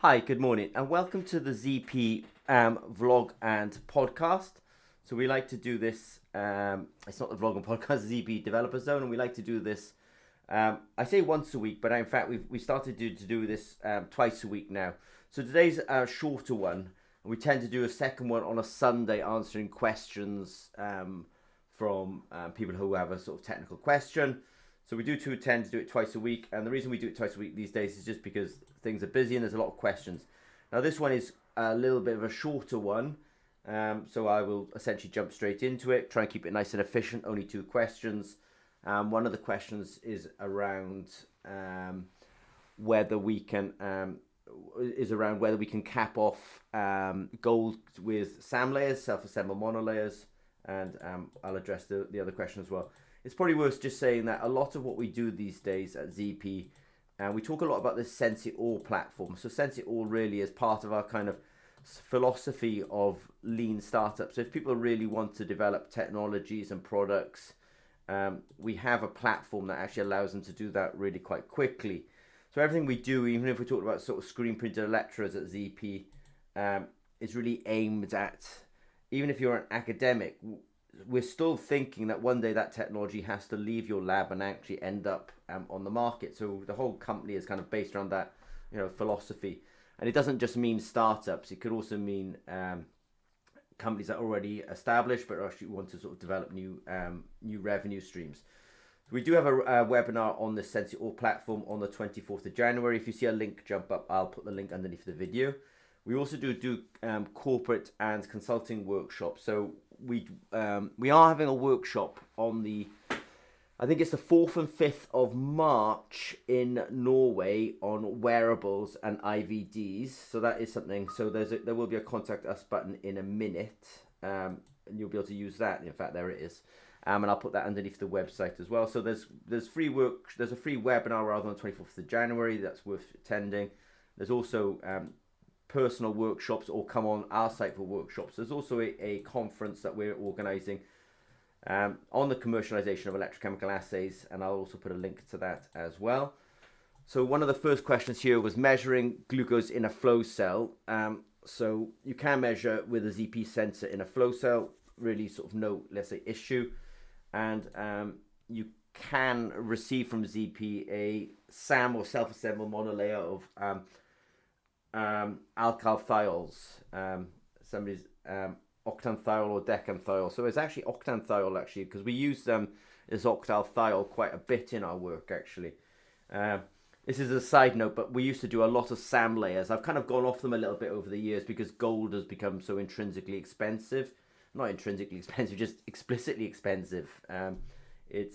Hi, good morning, and welcome to the ZP vlog and podcast. So we like to do this. It's not the vlog and podcast, ZP Developer Zone, and we like to do this. I say once a week, but in fact we started to do this twice a week now. So today's a shorter one, and we tend to do a second one on a Sunday, answering questions from people who have a sort of technical question. So we tend to do it twice a week, and the reason we do it twice a week these days is just because things are busy and there's a lot of questions. Now this one is a little bit of a shorter one, so I will essentially jump straight into it, try and keep it nice and efficient, only 2 questions. One of the questions is around whether we can cap off gold with SAM layers, self-assembled monolayers, and I'll address the other question as well. It's probably worth just saying that a lot of what we do these days at ZP, and we talk a lot about this Sense-it-all platform. So Sense-it-all really is part of our kind of philosophy of lean startups. So if people really want to develop technologies and products, we have a platform that actually allows them to do that really quite quickly. So everything we do, even if we talk about sort of screen printed electrodes at ZP, is really aimed at, even if you're an academic, we're still thinking that one day that technology has to leave your lab and actually end up on the market. So the whole company is kind of based around that, philosophy. And it doesn't just mean startups. It could also mean companies that are already established but actually want to sort of develop new revenue streams. So we do have a webinar on the Sense-it-all platform on the 24th of January. If you see a link jump up, I'll put the link underneath the video. We also do corporate and consulting workshops. So we are having a workshop on I think it's the 4th and 5th of March in Norway on wearables and IVDs. So that is something. So there will be a contact us button in a minute, and you'll be able to use that. In fact, there it is. And I'll put that underneath the website as well. So there's a free webinar rather on the 24th of January that's worth attending. There's also personal workshops, or come on our site for workshops. There's also a conference that we're organizing on the commercialization of electrochemical assays, and I'll also put a link to that as well. So one of the first questions here was measuring glucose in a flow cell. So you can measure with a ZP sensor in a flow cell, really sort of no, let's say, issue. And you can receive from ZP a SAM or self-assembled monolayer of alkyl-thiols, somebody's Octyl-thiol or Decyl-thiol. So it's actually Octyl-thiol, actually, because we use them as Octyl-thiol quite a bit in our work, actually. This is a side note, but we used to do a lot of SAM layers. I've kind of gone off them a little bit over the years because gold has become so intrinsically expensive. Not intrinsically expensive, just explicitly expensive. It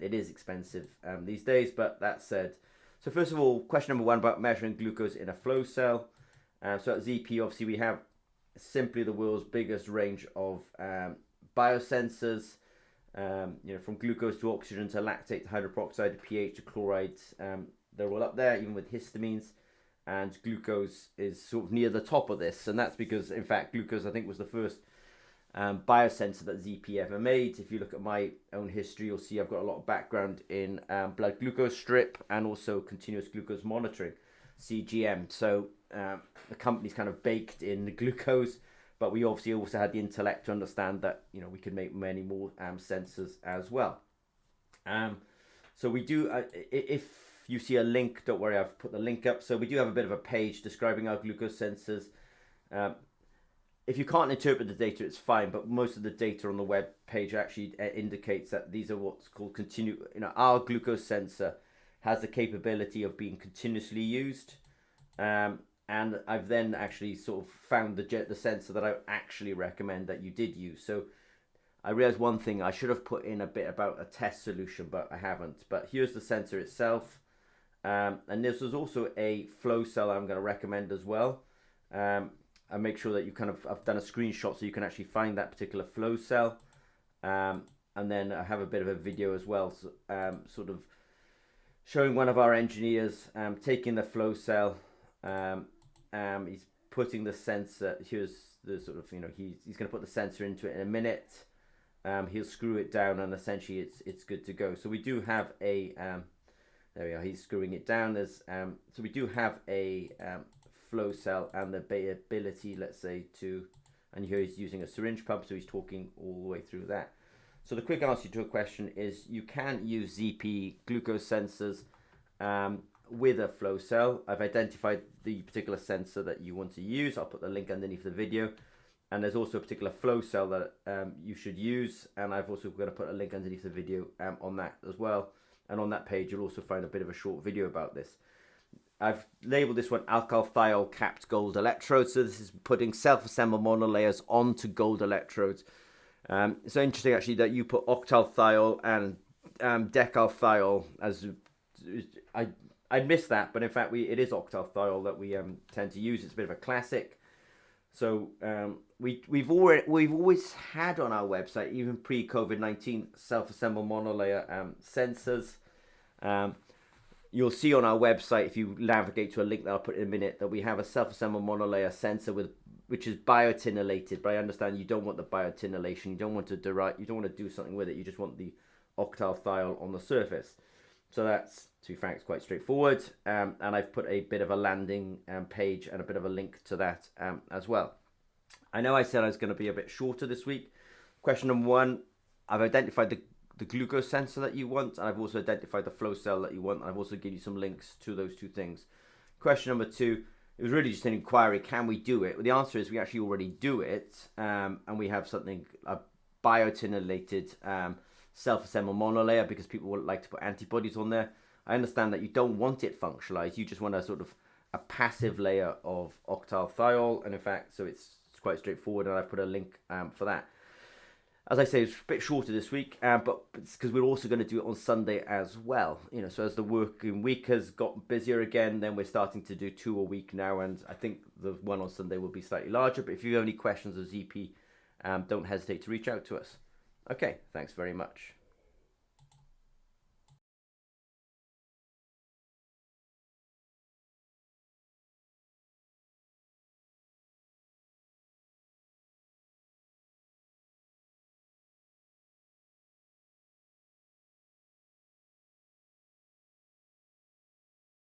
is expensive these days, but that said. So first of all, question number 1 about measuring glucose in a flow cell. So at ZP, obviously, we have simply the world's biggest range of biosensors, from glucose to oxygen to lactate to hydroperoxide to pH to chlorides. They're all up there, even with histamines. And glucose is sort of near the top of this. And that's because, in fact, glucose, I think, was the first biosensor that ZP ever made. If you look at my own history, you'll see I've got a lot of background in blood glucose strip and also continuous glucose monitoring, CGM. So the company's kind of baked in the glucose, but we obviously also had the intellect to understand that we could make many more sensors as well. So we do, if you see a link, don't worry, I've put the link up. So we do have a bit of a page describing our glucose sensors. If you can't interpret the data, it's fine, but most of the data on the web page actually indicates that these are what's called our glucose sensor has the capability of being continuously used. And I've then actually sort of found the sensor that I actually recommend that you did use. So I realized one thing, I should have put in a bit about a test solution, but I haven't. But here's the sensor itself. And this was also a flow cell I'm going to recommend as well. And make sure that I've done a screenshot so you can actually find that particular flow cell. And then I have a bit of a video as well, so, sort of showing one of our engineers taking the flow cell. He's putting the sensor, here's the sort of, he's going to put the sensor into it in a minute. He'll screw it down and essentially it's good to go. So we do have a, there we are, he's screwing it down. So we do have a flow cell and the ability, let's say, to, and here he's using a syringe pump, so he's talking all the way through that. So the quick answer to a question is you can use ZP glucose sensors with a flow cell. I've identified the particular sensor that you want to use. I'll put the link underneath the video. And there's also a particular flow cell that you should use. And I've also got to put a link underneath the video on that as well. And on that page, you'll also find a bit of a short video about this. I've labeled this one alkyl-thiol capped gold electrodes. So this is putting self-assembled monolayers onto gold electrodes. It's so interesting actually that you put octyl-thiol and decyl-thiol as I missed that, but in fact it is octyl-thiol that we tend to use. It's a bit of a classic. So we've always had on our website, even pre-COVID-19, self-assembled monolayer sensors. You'll see on our website, if you navigate to a link that I'll put in a minute, that we have a self-assembled monolayer sensor which is biotinolated. But I understand you don't want the biotinolation. You don't want to do something with it. You just want the octyl-thiol on the surface. So that's, to be frank, quite straightforward. And I've put a bit of a landing page and a bit of a link to that as well. I know I said I was going to be a bit shorter this week. Question number one, I've identified the glucose sensor that you want, and I've also identified the flow cell that you want. I've also given you some links to those two things. Question number two, it was really just an inquiry, can we do it? Well, the answer is we actually already do it, and we have something, a biotinolated self-assembled monolayer, because people would like to put antibodies on there. I understand that you don't want it functionalized, you just want a sort of a passive layer of octyl-thiol, and in fact, so it's quite straightforward, and I've put a link for that. As I say, it's a bit shorter this week, but it's because we're also going to do it on Sunday as well. You know, so as the working week has got busier again, then we're starting to do 2 a week now, and I think the one on Sunday will be slightly larger. But if you have any questions of ZP, don't hesitate to reach out to us. Okay, thanks very much.